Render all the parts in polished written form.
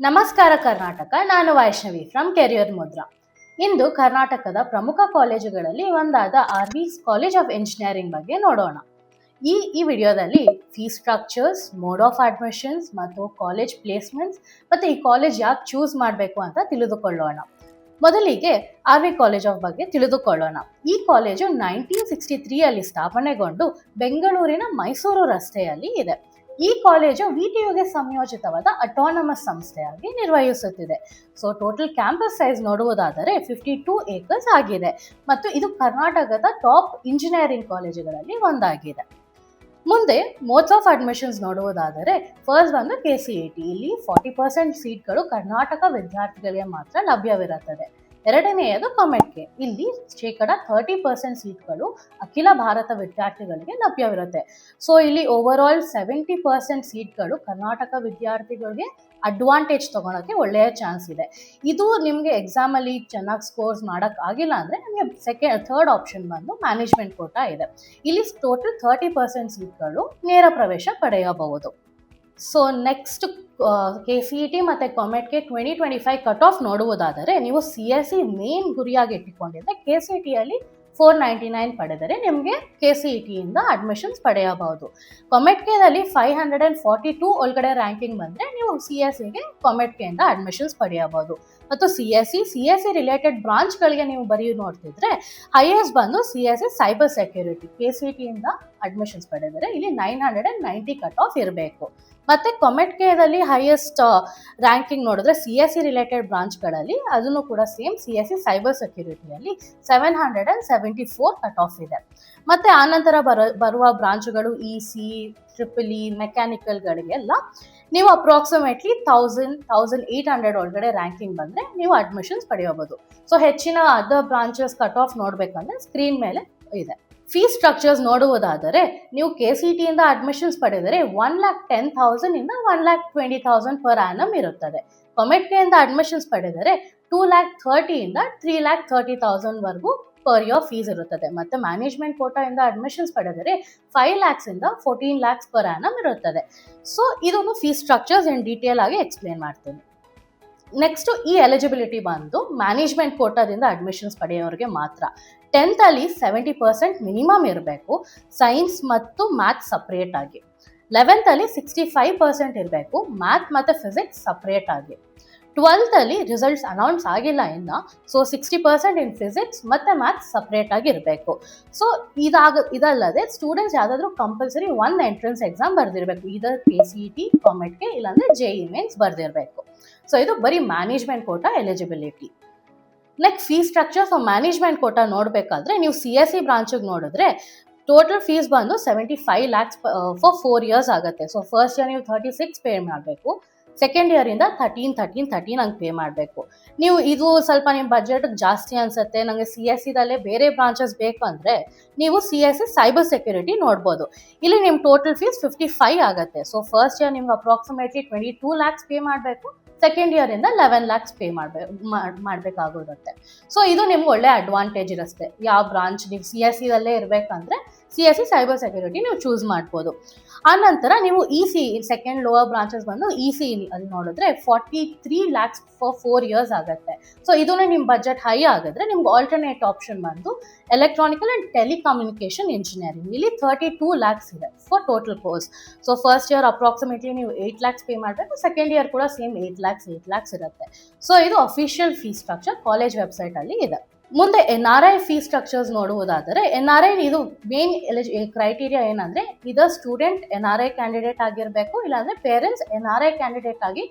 ನಮಸ್ಕಾರ ಕರ್ನಾಟಕ, ನಾನು Vaishnavi from career Mudra. ಇಂದು ಕರ್ನಾಟಕದ ಪ್ರಮುಖ ಕಾಲೇಜುಗಳಲ್ಲಿ ಒಂದಾದ RV ಕಾಲೇಜ್ ಆಫ್ ಇಂಜಿನಿಯರಿಂಗ್ ಬಗ್ಗೆ ನೋಡೋಣ. ಈ ವಿಡಿಯೋದಲ್ಲಿ fees structures, mode of admissions ಮತ್ತು ಕಾಲೇಜ್ ಪ್ಲೇಸ್ಮೆಂಟ್ಸ್ ಮತ್ತು ಈ ಕಾಲೇಜ್ ಯಾಕೆ ಚೂಸ್ ಮಾಡಬೇಕು ಅಂತ ತಿಳಿದುಕೊಳ್ಳೋಣ. ಮೊದಲಿಗೆ RV ಕಾಲೇಜ್ ಆಫ್ ಬಗ್ಗೆ ತಿಳಿದುಕೊಳ್ಳೋಣ. ಈ ಕಾಲೇಜು 1963 ಸ್ಥಾಪನೆಗೊಂಡು ಬೆಂಗಳೂರಿನ ಮೈಸೂರು ರಸ್ತೆಯಲ್ಲಿ ಇದೆ. ಈ ಕಾಲೇಜು VTUಗೆ ಸಂಯೋಜಿತವಾದ ಅಟಾನಮಸ್ ಸಂಸ್ಥೆಯಾಗಿ ನಿರ್ವಹಿಸುತ್ತಿದೆ. ಸೊ ಟೋಟಲ್ ಕ್ಯಾಂಪಸ್ ಸೈಜ್ ನೋಡುವುದಾದರೆ 52 acres ಆಗಿದೆ ಮತ್ತು ಇದು ಕರ್ನಾಟಕದ ಟಾಪ್ ಇಂಜಿನಿಯರಿಂಗ್ ಕಾಲೇಜುಗಳಲ್ಲಿ ಒಂದಾಗಿದೆ. ಮುಂದೆ ಮೋಡ್ಸ್ ಆಫ್ ಅಡ್ಮಿಷನ್ಸ್ ನೋಡುವುದಾದರೆ ಫಸ್ಟ್ ಬಂದು KCET. ಇಲ್ಲಿ 40% ಸೀಟ್ಗಳು ಕರ್ನಾಟಕ ವಿದ್ಯಾರ್ಥಿಗಳಿಗೆ ಮಾತ್ರ ಲಭ್ಯವಿರುತ್ತದೆ. ಎರಡನೆಯದು COMEDK. ಇಲ್ಲಿ 30% ಸೀಟ್ಗಳು ಅಖಿಲ ಭಾರತ ವಿದ್ಯಾರ್ಥಿಗಳಿಗೆ ಲಭ್ಯವಿರುತ್ತೆ. ಸೊ ಇಲ್ಲಿ ಓವರ್ ಆಲ್ 70% ಸೀಟ್ಗಳು ಕರ್ನಾಟಕ ವಿದ್ಯಾರ್ಥಿಗಳಿಗೆ ಅಡ್ವಾಂಟೇಜ್ ತಗೊಳಕ್ಕೆ ಒಳ್ಳೆಯ ಚಾನ್ಸ್ ಇದೆ. ಇದು ನಿಮಗೆ ಎಕ್ಸಾಮಲ್ಲಿ ಚೆನ್ನಾಗಿ ಸ್ಕೋರ್ಸ್ ಮಾಡೋಕ್ಕೆ ಆಗಿಲ್ಲ ಅಂದರೆ ನಿಮಗೆ ಥರ್ಡ್ ಆಪ್ಷನ್ ಬಂದು ಮ್ಯಾನೇಜ್ಮೆಂಟ್ ಕೋಟಾ ಇದೆ. ಇಲ್ಲಿ ಟೋಟಲ್ 30% ಸೀಟ್ಗಳು ನೇರ ಪ್ರವೇಶ ಪಡೆಯಬಹುದು. ಸೊ ನೆಕ್ಸ್ಟ್ KCET ಮತ್ತು COMEDK 2025 ಕಟ್ ಆಫ್ ನೋಡುವುದಾದರೆ ನೀವು CSE ಮೇನ್ ಗುರಿಯಾಗಿ ಇಟ್ಟುಕೊಂಡಿದ್ದರೆ KCETಯಲ್ಲಿ 499 ಪಡೆದರೆ ನಿಮಗೆ KCETಯಿಂದ ಅಡ್ಮಿಷನ್ಸ್ ಪಡೆಯಬಹುದು. COMEDKದಲ್ಲಿ 542 ಒಳಗಡೆ ರ್ಯಾಂಕಿಂಗ್ ಬಂದರೆ ನೀವು CSEಗೆ COMEDKಯಿಂದ ಅಡ್ಮಿಷನ್ಸ್ ಪಡೆಯಬಹುದು. ಮತ್ತು CSE ರಿಲೇಟೆಡ್ ಬ್ರಾಂಚ್ಗಳಿಗೆ ನೀವು ನೋಡ್ತಿದ್ರೆ ಹೈಯೆಸ್ಟ್ ಬಂದು CSE ಸೈಬರ್ ಸೆಕ್ಯೂರಿಟಿ. KCETಯಿಂದ ಅಡ್ಮಿಷನ್ಸ್ ಪಡೆದರೆ ಇಲ್ಲಿ 990 ಕಟ್ ಆಫ್ ಇರಬೇಕು. ಮತ್ತು COMEDKದಲ್ಲಿ ಹೈಯೆಸ್ಟ್ ರ್ಯಾಂಕಿಂಗ್ ನೋಡಿದ್ರೆ CSE ರಿಲೇಟೆಡ್ ಬ್ರಾಂಚ್ಗಳಲ್ಲಿ ಅದನ್ನು ಕೂಡ ಸೇಮ್ CSE ಸೈಬರ್ ಸೆಕ್ಯೂರಿಟಿಯಲ್ಲಿ 774 ಕಟ್ ಆಫ್ ಇದೆ. ಮತ್ತು ಆನಂತರ ಬರುವ ಬ್ರಾಂಚ್ಗಳು EC, EEE, ಮೆಕ್ಯಾನಿಕಲ್ಗಳಿಗೆಲ್ಲ ನೀವು ಅಪ್ರಾಕ್ಸಿಮೇಟ್ಲಿ 1800 ಒಳಗಡೆ ರ್ಯಾಂಕಿಂಗ್ ಬಂದರೆ ನೀವು ಅಡ್ಮಿಷನ್ಸ್ ಪಡೆಯಬಹುದು. ಸೊ ಹೆಚ್ಚಿನ ಅದರ್ ಬ್ರಾಂಚಸ್ ಕಟ್ ಆಫ್ ನೋಡಬೇಕಂದ್ರೆ ಸ್ಕ್ರೀನ್ ಮೇಲೆ ಇದೆ. ಫೀಸ್ ಸ್ಟ್ರಕ್ಚರ್ಸ್ ನೋಡುವುದಾದರೆ ನೀವು KCETಯಿಂದ ಅಡ್ಮಿಷನ್ಸ್ ಪಡೆದರೆ 1,10,000 ಇಂದ 1,20,000 ಪರ್ ಆ್ಯನಮ್ ಇರುತ್ತದೆ. COMEDKಯಿಂದ ಅಡ್ಮಿಷನ್ಸ್ ಪಡೆದರೆ 2,30,000 ಇಂದ 3,30,000 ವರೆಗೂ ಪರ್ ಇಯರ್ ಫೀಸ್ ಇರುತ್ತದೆ. ಮತ್ತು ಮ್ಯಾನೇಜ್ಮೆಂಟ್ ಕೋಟಾಯಿಂದ ಅಡ್ಮಿಷನ್ಸ್ ಪಡೆದರೆ 5 lakhs ಇಂದ 14 lakhs ಪರ್ ಆ್ಯನಮ್ ಇರುತ್ತದೆ. ಸೊ ಇದನ್ನು ಫೀಸ್ ಸ್ಟ್ರಕ್ಚರ್ಸ್ ಇನ್ ಡೀಟೇಲ್ ಆಗಿ ಎಕ್ಸ್ಪ್ಲೇನ್ ಮಾಡ್ತೀನಿ. ನೆಕ್ಸ್ಟು ಈ ಎಲಿಜಿಬಿಲಿಟಿ ಬಂದು ಮ್ಯಾನೇಜ್ಮೆಂಟ್ ಕೋಟಾದಿಂದ ಅಡ್ಮಿಷನ್ಸ್ ಪಡೆಯೋರಿಗೆ ಮಾತ್ರ. 10th 70% ಮಿನಿಮಮ್ ಇರಬೇಕು, ಸೈನ್ಸ್ ಮತ್ತು ಮ್ಯಾಥ್ಸ್ ಸಪ್ರೇಟ್ ಆಗಿ. 11th 65% ಇರಬೇಕು, ಮ್ಯಾಥ್ ಮತ್ತು ಫಿಸಿಕ್ಸ್ ಸಪ್ರೇಟ್ ಆಗಿ. 12th ರಿಸಲ್ಟ್ಸ್ ಅನೌನ್ಸ್ ಆಗಿಲ್ಲ ಇನ್ನು, ಸೊ 60% ಇನ್ ಫಿಸಿಕ್ಸ್ ಮತ್ತು ಮ್ಯಾಥ್ಸ್ ಸಪ್ರೇಟ್ ಆಗಿ ಇರಬೇಕು. ಸೊ ಇದಲ್ಲದೆ ಸ್ಟೂಡೆಂಟ್ಸ್ ಯಾವುದಾದ್ರೂ ಕಂಪಲ್ಸರಿ ಒಂದು ಎಂಟ್ರೆನ್ಸ್ ಎಕ್ಸಾಮ್ ಬರೆದಿರಬೇಕು, ಇದರ್ KCET, COMEDK ಇಲ್ಲಾಂದರೆ JEE ಮೇನ್ಸ್ ಬರೆದಿರಬೇಕು. ಸೊ ಇದು ಬರೀ management quota eligibility. Next fees structure for management quota ನೋಡಬೇಕಾದ್ರೆ ನೀವು CSE ಬ್ರಾಂಚಿಗೆ ನೋಡಿದ್ರೆ ಟೋಟಲ್ ಫೀಸ್ ಬಂದು 75 lakhs ಫಾರ್ 4 years ಆಗುತ್ತೆ. ಸೊ ಫಸ್ಟ್ ಇಯರ್ ನೀವು 36 ಪೇ ಮಾಡಬೇಕು, ಸೆಕೆಂಡ್ ಇಯರಿಂದ 13 ಹಂಗೆ ಪೇ ಮಾಡಬೇಕು. ನೀವು ಇದು ಸ್ವಲ್ಪ ನಿಮ್ಮ ಬಜೆಟ್ಗೆ ಜಾಸ್ತಿ ಅನಿಸುತ್ತೆ, ನನಗೆ CSEದಲ್ಲೇ ಬೇರೆ ಬ್ರಾಂಚಸ್ ಬೇಕು ಅಂದರೆ ನೀವು CSE ಸೈಬರ್ ಸೆಕ್ಯೂರಿಟಿ ನೋಡ್ಬೋದು. ಇಲ್ಲಿ ನಿಮ್ಮ ಟೋಟಲ್ ಫೀಸ್ 55 ಆಗುತ್ತೆ. ಸೊ ಫಸ್ಟ್ ಇಯರ್ ನಿಮ್ಗೆ ಅಪ್ರಾಕ್ಸಿಮೇಟ್ಲಿ 22 lakhs ಪೇ ಮಾಡಬೇಕು, ಸೆಕೆಂಡ್ ಇಯರಿಂದ 11 lakhs ಪೇ ಮಾಡಬೇಕಾಗಿರುತ್ತೆ. ಸೊ ಇದು ನಿಮ್ಗೆ ಒಳ್ಳೆ ಅಡ್ವಾಂಟೇಜ್ ಇರುತ್ತೆ. ಯಾವ ಬ್ರಾಂಚ್ ನೀವು CSEದಲ್ಲೇ ಇರಬೇಕಂದ್ರೆ CSE ಸೈಬರ್ ಸೆಕ್ಯೂರಿಟಿ ನೀವು ಚೂಸ್ ಮಾಡ್ಬೋದು. ಆನಂತರ ನೀವು EC ಸೆಕೆಂಡ್ ಲೋವರ್ ಬ್ರಾಂಚಸ್ ಬಂದು EC ಅಲ್ಲಿ ನೋಡಿದ್ರೆ 43 lakhs ಫಾರ್ 4 years ಆಗುತ್ತೆ. ಸೊ ಇದನ್ನೇ ನಿಮ್ಮ ಬಜೆಟ್ ಹೈ ಆಗಿದ್ರೆ ನಿಮ್ಗೆ ಆಲ್ಟರ್ನೇಟ್ ಆಪ್ಷನ್ ಬಂದು ಎಲೆಕ್ಟ್ರಾನಿಕಲ್ ಆ್ಯಂಡ್ ಟೆಲಿಕಮ್ಯುನಿಕೇಷನ್ ಇಂಜಿನಿಯರಿಂಗ್. ಇಲ್ಲಿ 32 lakhs ಇದೆ for total course. So first year approximately ನೀವು 8 lakhs ಪೇ ಮಾಡಬೇಕು, ಸೆಕೆಂಡ್ ಇಯರ್ ಕೂಡ ಸೇಮ್ 8 lakhs ಇರುತ್ತೆ. ಸೊ ಇದು ಅಫಿಷಿಯಲ್ ಫೀಸ್ ಸ್ಟ್ರಕ್ಚರ್ ಕಾಲೇಜ್ ವೆಬ್ಸೈಟಲ್ಲಿ ಇದೆ. ಮುಂದೆ NRI ಫೀಸ್ ಸ್ಟ್ರಕ್ಚರ್ಸ್ ನೋಡುವುದಾದರೆ NRI ಇದು ಮೇನ್ ಕ್ರೈಟೀರಿಯಾ ಏನಂದರೆ ಇದರ್ ಸ್ಟೂಡೆಂಟ್ NRI ಕ್ಯಾಂಡಿಡೇಟ್ ಆಗಿರಬೇಕು, ಇಲ್ಲಾಂದರೆ ಪೇರೆಂಟ್ಸ್ NRI ಕ್ಯಾಂಡಿಡೇಟ್ ಆಗಿ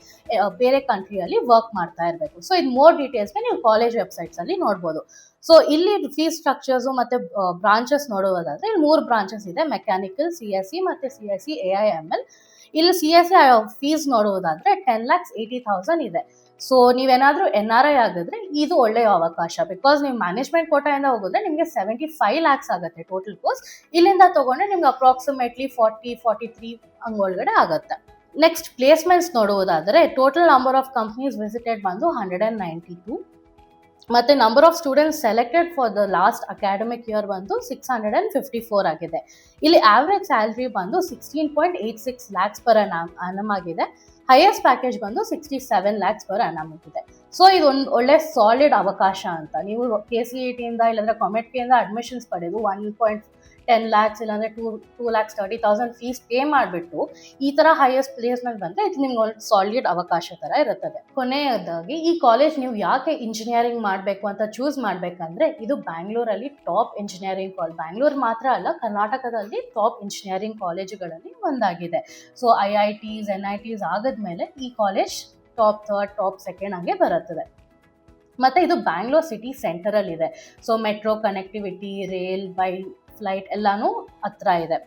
ಬೇರೆ ಕಂಟ್ರಿಯಲ್ಲಿ ವರ್ಕ್ ಮಾಡ್ತಾ ಇರಬೇಕು. ಸೊ ಇದು ಮೋರ್ ಡೀಟೇಲ್ಸ್ಗೆ ನೀವು ಕಾಲೇಜ್ ವೆಬ್ಸೈಟ್ಸಲ್ಲಿ ನೋಡ್ಬೋದು. ಸೊ ಇಲ್ಲಿ ಫೀಸ್ ಸ್ಟ್ರಕ್ಚರ್ಸು ಮತ್ತು ಬ್ರಾಂಚಸ್ ನೋಡುವುದಾದರೆ ಇಲ್ಲಿ 3 ಬ್ರಾಂಚಸ್ ಇದೆ, ಮೆಕ್ಯಾನಿಕಲ್, CSE ಮತ್ತು CSE AIML. ಇಲ್ಲಿ CSE ಫೀಸ್ ನೋಡುವುದಾದರೆ 10,80,000 ಇದೆ. ಸೊ ನೀವೇನಾದರೂ NRI ಆಗಿದ್ರೆ ಇದು ಒಳ್ಳೆಯ ಅವಕಾಶ, ಬಿಕಾಸ್ ನೀವು ಮ್ಯಾನೇಜ್ಮೆಂಟ್ ಕೋಟಾಯಿಂದ ಹೋಗಿದ್ರೆ ನಿಮಗೆ 75 lakhs ಆಗುತ್ತೆ ಟೋಟಲ್ ಕೋರ್ಸ್. ಇಲ್ಲಿಂದ ತೊಗೊಂಡ್ರೆ ನಿಮ್ಗೆ ಅಪ್ರಾಕ್ಸಿಮೇಟ್ಲಿ 43 ಹಂಗೊಳಗಡೆ ಆಗುತ್ತೆ. ನೆಕ್ಸ್ಟ್ ಪ್ಲೇಸ್ಮೆಂಟ್ಸ್ ನೋಡುವುದಾದರೆ total number of companies visited ಬಂದು 192 ಮತ್ತು number of students selected for the last academic year ಬಂದು 654 ಆಗಿದೆ. ಇಲ್ಲಿ ಆವ್ರೇಜ್ ಸ್ಯಾಲ್ರಿ ಬಂದು 16.86 lakhs ಪರ್ annum ಆಗಿದೆ. ಹೈಯೆಸ್ಟ್ ಪ್ಯಾಕೇಜ್ ಬಂದು 67 lakhs per annum ಇದೆ. ಸೊ ಇದೊಂದು ಒಳ್ಳೆ ಸಾಲಿಡ್ ಅವಕಾಶ ಅಂತ. ನೀವು KCET ಇಂದ ಇಲ್ಲಾಂದ್ರೆ ಕಾಮೆಟ್ ಇಂದ ಅಡ್ಮಿಷನ್ಸ್ ಪಡೆದು 1.10 lakhs ಇಲ್ಲಾಂದ್ರೆ 2,30,000 ಫೀಸ್ ಪೇ ಮಾಡಿಬಿಟ್ಟು ಈ ತರ ಹೈಯೆಸ್ಟ್ ಪ್ಲೇಸ್ಮೆಂಟ್ ಬಂದ್ರೆ ಇದು ನಿಮ್ಗೆ ಒಂದು ಸಾಲಿಡ್ ಅವಕಾಶ ತರ ಇರುತ್ತದೆ. ಕೊನೆಯದಾಗಿ ಈ ಕಾಲೇಜ್ ನೀವು ಯಾಕೆ ಇಂಜಿನಿಯರಿಂಗ್ ಮಾಡಬೇಕು ಅಂತ ಚೂಸ್ ಮಾಡ್ಬೇಕಂದ್ರೆ ಇದು ಬ್ಯಾಂಗ್ಳೂರಲ್ಲಿ ಟಾಪ್ ಇಂಜಿನಿಯರಿಂಗ್ ಕಾಲೇಜ್. ಬ್ಯಾಂಗ್ಳೂರ್ ಮಾತ್ರ ಅಲ್ಲ, ಕರ್ನಾಟಕದಲ್ಲಿ ಟಾಪ್ ಇಂಜಿನಿಯರಿಂಗ್ ಕಾಲೇಜುಗಳಲ್ಲಿ ಒಂದಾಗಿದೆ. ಸೊ IITs NITs ಆದಮೇಲೆ ಈ college top 3rd top 2nd ಹಂಗೆ ಬರುತ್ತದೆ. ಮತ್ತೆ ಇದು ಬ್ಯಾಂಗ್ಳೂರ್ ಸಿಟಿ ಸೆಂಟರಲ್ಲಿ ಇದೆ. So metro connectivity, rail, by flight ಎಲ್ಲಾನು ಹತ್ರ ಇದೆ.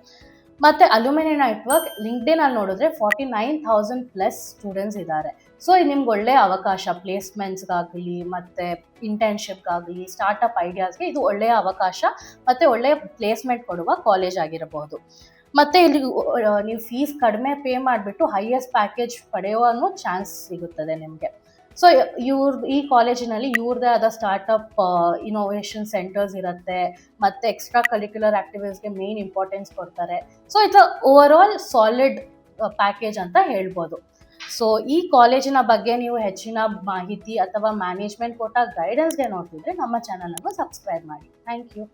ಮತ್ತೆ ಅಲ್ಯೂಮಿನಿ ನೆಟ್ವರ್ಕ್ ಲಿಂಕ್ಡ್ಇನ್ ಅಲ್ಲಿ ನೋಡಿದ್ರೆ 49,000+ ಸ್ಟೂಡೆಂಟ್ಸ್ ಇದ್ದಾರೆ. ಸೊ ಇದು ನಿಮ್ಗೆ ಒಳ್ಳೆ ಅವಕಾಶ, ಪ್ಲೇಸ್ಮೆಂಟ್ಸ್ಗಾಗಲಿ ಮತ್ತೆ ಇಂಟರ್ನ್ಶಿಪ್ಗಾಗಲಿ ಸ್ಟಾರ್ಟ್ಅಪ್ ಐಡಿಯಾಸ್ಗೆ ಇದು ಒಳ್ಳೆಯ ಅವಕಾಶ ಮತ್ತೆ ಒಳ್ಳೆಯ ಪ್ಲೇಸ್ಮೆಂಟ್ ಕೊಡುವ ಕಾಲೇಜ್ ಆಗಿರಬಹುದು. ಮತ್ತೆ ಇಲ್ಲಿ ನೀವು ಫೀಸ್ ಕಡಿಮೆ ಪೇ ಮಾಡಿಬಿಟ್ಟು ಹೈಯೆಸ್ಟ್ ಪ್ಯಾಕೇಜ್ ಪಡೆಯುವ ಚಾನ್ಸ್ ಸಿಗುತ್ತದೆ ನಿಮಗೆ. ಸೊ ಈ ಕಾಲೇಜಿನಲ್ಲಿ ಇವ್ರದ್ದೇ ಆದ ಸ್ಟಾರ್ಟ್ಅಪ್ ಇನೋವೇಷನ್ ಸೆಂಟರ್ಸ್ ಇರುತ್ತೆ, ಮತ್ತೆ ಎಕ್ಸ್ಟ್ರಾ ಕರಿಕ್ಯುಲರ್ ಆಕ್ಟಿವಿಟೀಸ್ಗೆ ಮೇನ್ ಇಂಪಾರ್ಟೆನ್ಸ್ ಕೊಡ್ತಾರೆ. So it's over all solid package ಅಂತ ಹೇಳ್ಬೋದು. ಸೊ ಈ ಕಾಲೇಜಿನ ಬಗ್ಗೆ ನೀವು ಹೆಚ್ಚಿನ ಮಾಹಿತಿ ಅಥವಾ ಮ್ಯಾನೇಜ್ಮೆಂಟ್ ಕೊಟ್ಟ ಗೈಡೆನ್ಸ್ಗೆ ನೋಡ್ತಿದ್ರೆ ನಮ್ಮ ಚಾನಲನ್ನು ಸಬ್ಸ್ಕ್ರೈಬ್ ಮಾಡಿ. Thank you.